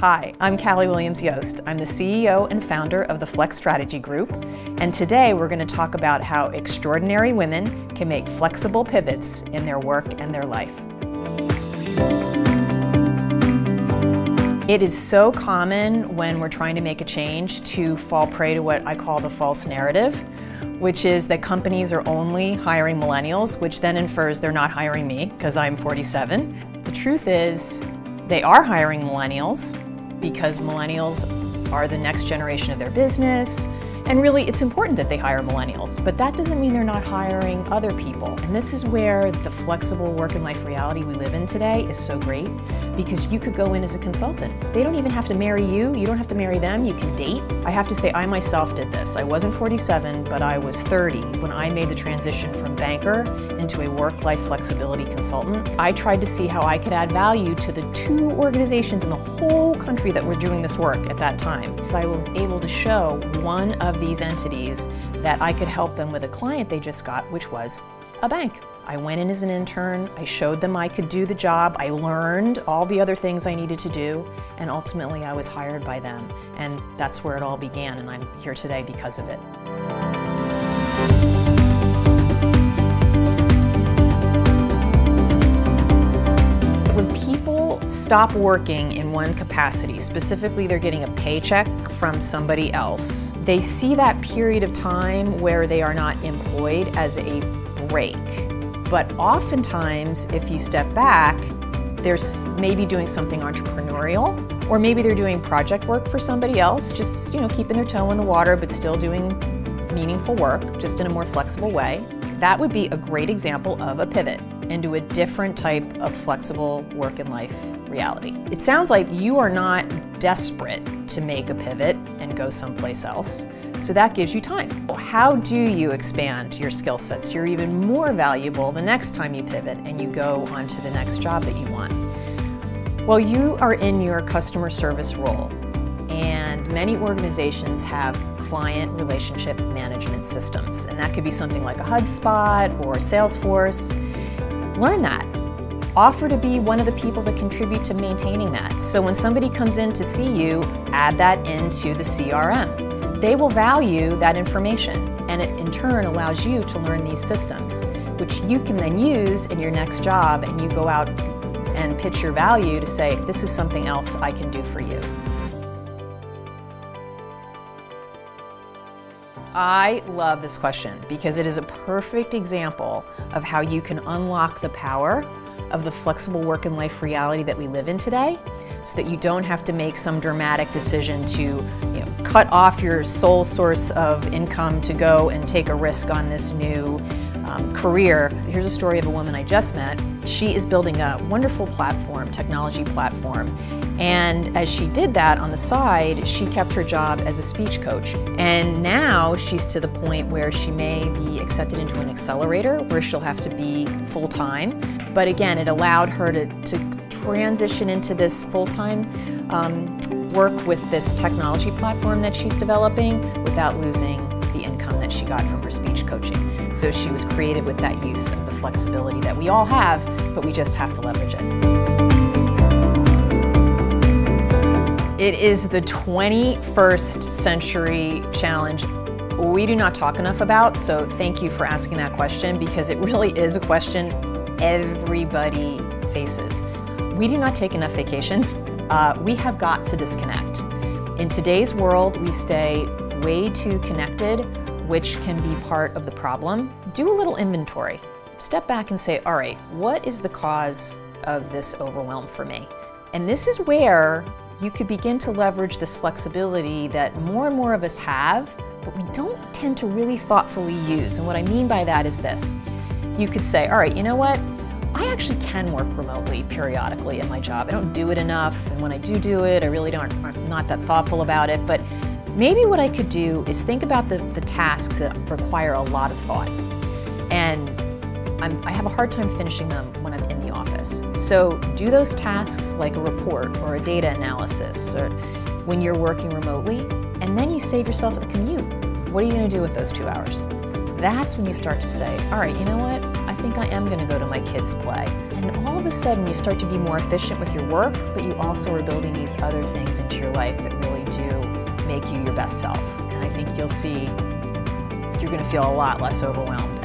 Hi, I'm Callie Williams-Yost. I'm the CEO and founder of the Flex Strategy Group, and today we're going to talk about how extraordinary women can make flexible pivots in their work and their life. It is so common when we're trying to make a change to fall prey to what I call the false narrative, which is that companies are only hiring millennials, which then infers they're not hiring me because I'm 47. The truth is they are hiring millennials because millennials are the next generation of their business, and really it's important that they hire millennials, but that doesn't mean they're not hiring other people. And this is where the flexible work and life reality we live in today is so great, because you could go in as a consultant. They don't even have to marry you, you don't have to marry them, you can date. I have to say I myself did this. I wasn't 47, but I was 30 when I made the transition from banker into a work-life flexibility consultant. I tried to see how I could add value to the 2 organizations in the whole country that were doing this work at that time. So I was able to show one of these entities that I could help them with a client they just got, which was a bank. I went in as an intern, I showed them I could do the job, I learned all the other things I needed to do, and ultimately I was hired by them. And that's where it all began, and I'm here today because of it. When people stop working in one capacity, specifically they're getting a paycheck from somebody else, they see that period of time where they are not employed as a break. But oftentimes, if you step back, they're maybe doing something entrepreneurial, or maybe they're doing project work for somebody else, just keeping their toe in the water, but still doing meaningful work, just in a more flexible way. That would be a great example of a pivot into a different type of flexible work and life reality. It sounds like you are not desperate to make a pivot and go someplace else, so that gives you time. How do you expand your skill sets so you're even more valuable the next time you pivot and you go on to the next job that you want? Well, you are in your customer service role, and many organizations have client relationship management systems, and that could be something like a HubSpot or Salesforce. Learn that. Offer to be one of the people that contribute to maintaining that. So when somebody comes in to see you, add that into the CRM. They will value that information, and it in turn allows you to learn these systems, which you can then use in your next job, and you go out and pitch your value to say, this is something else I can do for you. I love this question because it is a perfect example of how you can unlock the power of the flexible work and life reality that we live in today, so that you don't have to make some dramatic decision to cut off your sole source of income to go and take a risk on this new career. Here's a story of a woman I just met. She is building a wonderful platform, technology platform, and as she did that on the side, she kept her job as a speech coach. And now she's to the point where she may be accepted into an accelerator where she'll have to be full-time. But again, it allowed her to transition into this full-time work with this technology platform that she's developing without losing the income that she got from her speech coaching. So she was creative with that use of the flexibility that we all have, but we just have to leverage it. It is the 21st century challenge we do not talk enough about, so thank you for asking that question, because it really is a question everybody faces. We do not take enough vacations. We have got to disconnect. In today's world, we stay way too connected, which can be part of the problem. Do a little inventory. Step back and say, all right, what is the cause of this overwhelm for me? And this is where you could begin to leverage this flexibility that more and more of us have, but we don't tend to really thoughtfully use. And what I mean by that is this. You could say, all right, you know what? I actually can work remotely periodically in my job. I don't do it enough, and when I do it, I really I'm not that thoughtful about it, but maybe what I could do is think about the tasks that require a lot of thought. And I have a hard time finishing them when I'm in the office. So do those tasks like a report or a data analysis or when you're working remotely, and then you save yourself the commute. What are you going to do with those 2 hours? That's when you start to say, all right, you know what? I think I am going to go to my kids' play. And all of a sudden you start to be more efficient with your work, but you also are building these other things into your life that really do make you your best self. And I think you'll see you're going to feel a lot less overwhelmed.